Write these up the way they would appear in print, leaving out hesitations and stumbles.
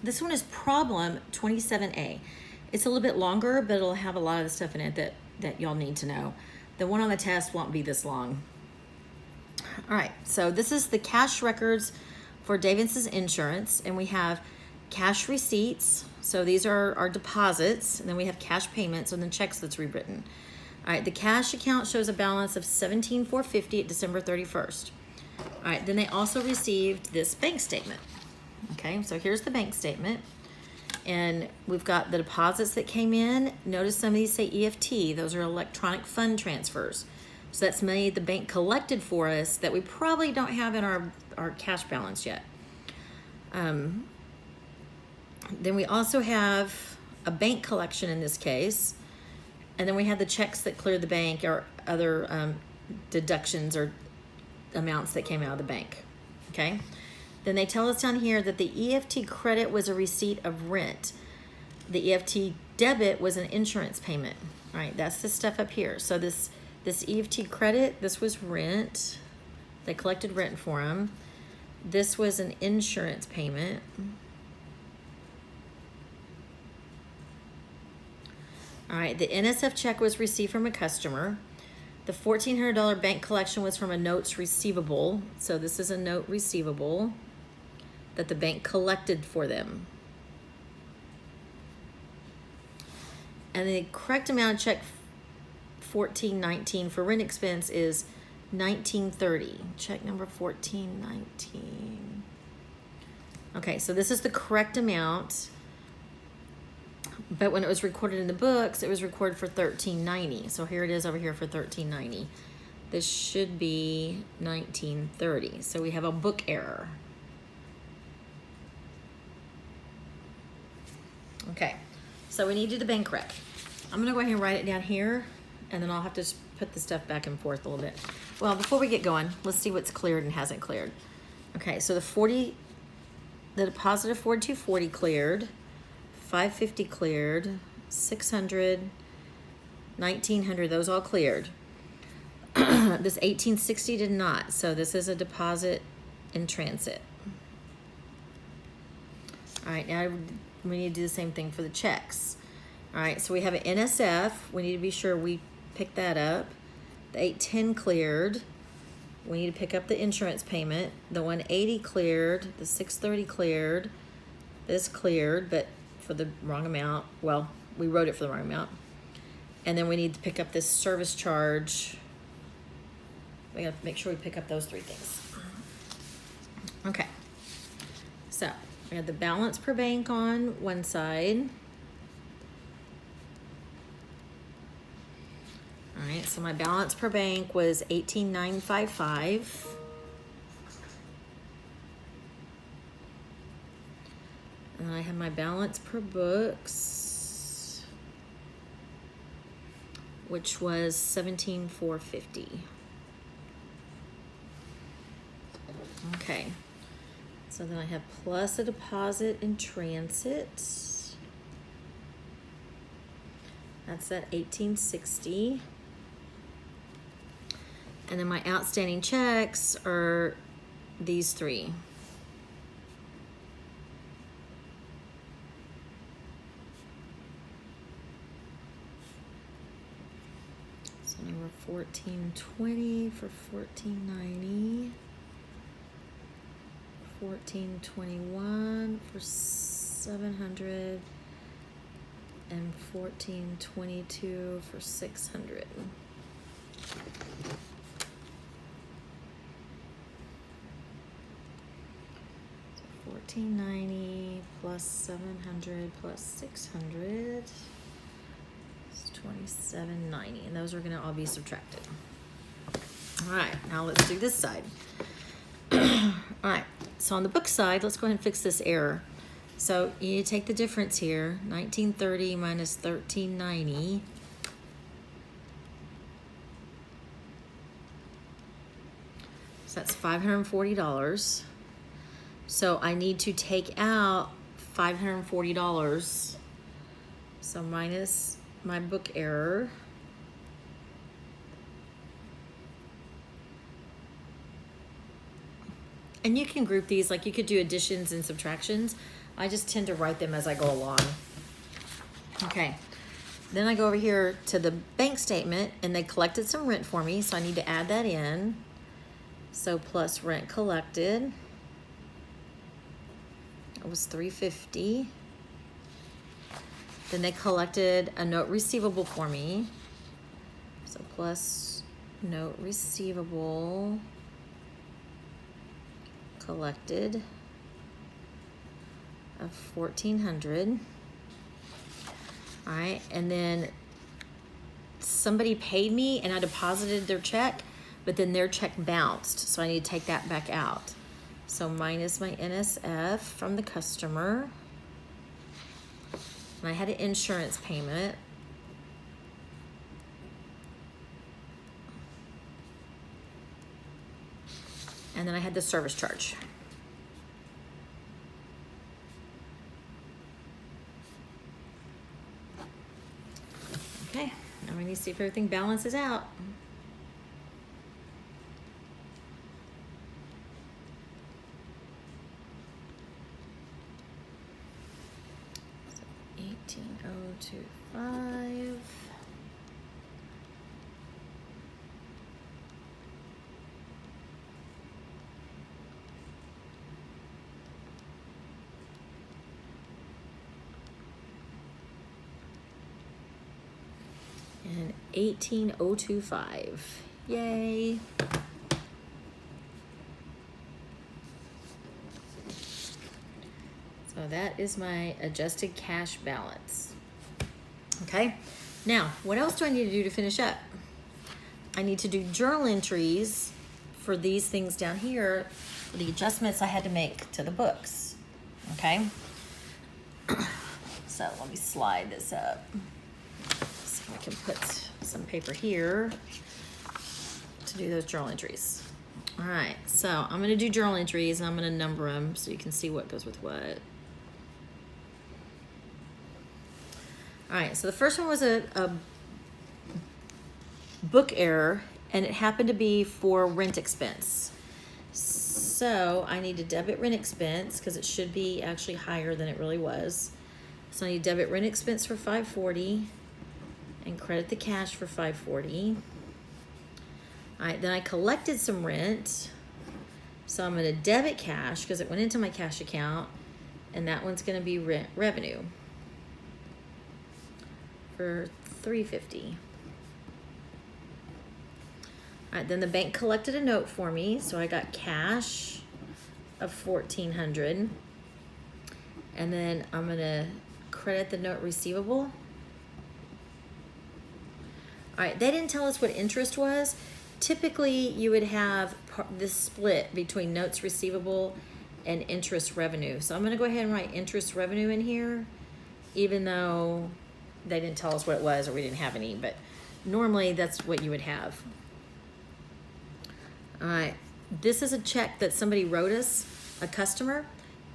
This one is problem 27A. It's a little bit longer, but it'll have a lot of the stuff in it that y'all need to know. The one on the test won't be this long. All right, so this is the cash records for Davis's insurance, and we have cash receipts. So these are our deposits, and then we have cash payments and then checks that's rewritten. All right, the cash account shows a balance of $17,450 at December 31st. All right, then they also received this bank statement. Okay, so here's the bank statement. And we've got the deposits that came in. Notice some of these say EFT. Those are electronic fund transfers. So that's money the bank collected for us that we probably don't have in our cash balance yet. Then we also have a bank collection in this case. And then we have the checks that cleared the bank or other deductions or amounts that came out of the bank. Okay. Then they tell us down here that the EFT credit was a receipt of rent. The EFT debit was an insurance payment. All right, that's the stuff up here. So this EFT credit, this was rent. They collected rent for them. This was an insurance payment. All right, the NSF check was received from a customer. The $1,400 bank collection was from a notes receivable. So this is a note receivable that the bank collected for them. And the correct amount of check $1,419 for rent expense is $1,930. Check number 1419. Okay, so this is the correct amount. But when it was recorded in the books, it was recorded for $1,390. So here it is over here for $1,390. This should be $1,930. So we have a book error. Okay, so we need to do the bank rec. I'm gonna go ahead and write it down here, and then I'll have to just put the stuff back and forth a little bit. Well, before we get going, let's see what's cleared and hasn't cleared. Okay, so the deposit of 4240 cleared, 550 cleared, 600, 1900, those all cleared. This 1860 did not, so this is a deposit in transit. All right, now we need to do the same thing for the checks. All right, so we have an NSF. We need to be sure we pick that up. The 810 cleared. We need to pick up the insurance payment. The 180 cleared. The 630 cleared. This cleared, but for the wrong amount. Well, we wrote it for the wrong amount. And then we need to pick up this service charge. We gotta make sure we pick up those three things. Okay, so we have the balance per bank on one side. All right, so my balance per bank was $18,955. And I have my balance per books, which was $17,450. Okay. So then I have plus a deposit in transit. That's at $1860. And then my outstanding checks are these three. So number 1420 for 1490. 1421 for 700 and 1422 for 600. So 1490 plus 700 plus 600 is 2790, and those are going to all be subtracted. All right, now let's do this side. All right, so on the book side, let's go ahead and fix this error. So you need to take the difference here, 1930 minus 1390. So that's $540. So I need to take out $540. So minus my book error. And you can group these, like you could do additions and subtractions. I just tend to write them as I go along. Okay, then I go over here to the bank statement, and they collected some rent for me, so I need to add that in. So plus rent collected, it was $350. Then they collected a note receivable for me. So plus note receivable collected of $1,400. All right, and then somebody paid me and I deposited their check, but then their check bounced, so I need to take that back out. So minus my NSF from the customer. And I had an insurance payment. And then I had the service charge. Okay, now we need to see if everything balances out. So 18,025. And 18,025. Yay. So that is my adjusted cash balance. Okay, now what else do I need to do to finish up? I need to do journal entries for these things down here, for the adjustments I had to make to the books. Okay, so let me slide this up. I can put some paper here to do those journal entries. All right, so I'm going to do journal entries, and I'm going to number them so you can see what goes with what. All right, so the first one was a book error, and it happened to be for rent expense. So I need to debit rent expense because it should be actually higher than it really was. So I need debit rent expense for $540. And credit the cash for $540. All right, then I collected some rent. So I'm gonna debit cash because it went into my cash account, and that one's gonna be rent revenue for $350. All right, then the bank collected a note for me, so I got cash of $1,400. And then I'm gonna credit the note receivable. All right, they didn't tell us what interest was. Typically, you would have this split between notes receivable and interest revenue. So I'm gonna go ahead and write interest revenue in here, even though they didn't tell us what it was or we didn't have any, but normally that's what you would have. All right, this is a check that somebody wrote us, a customer,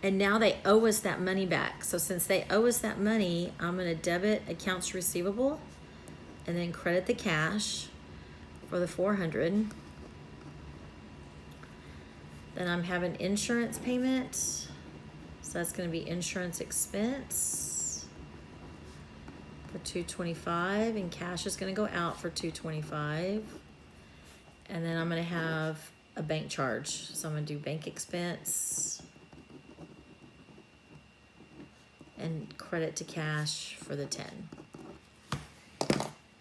and now they owe us that money back. So since they owe us that money, I'm gonna debit accounts receivable and then credit the cash for the $400. Then I'm having insurance payment. So that's gonna be insurance expense for $225, and cash is gonna go out for $225. And then I'm gonna have a bank charge. So I'm gonna do bank expense and credit to cash for the $10.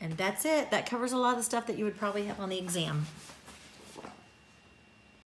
And that's it. That covers a lot of the stuff that you would probably have on the exam.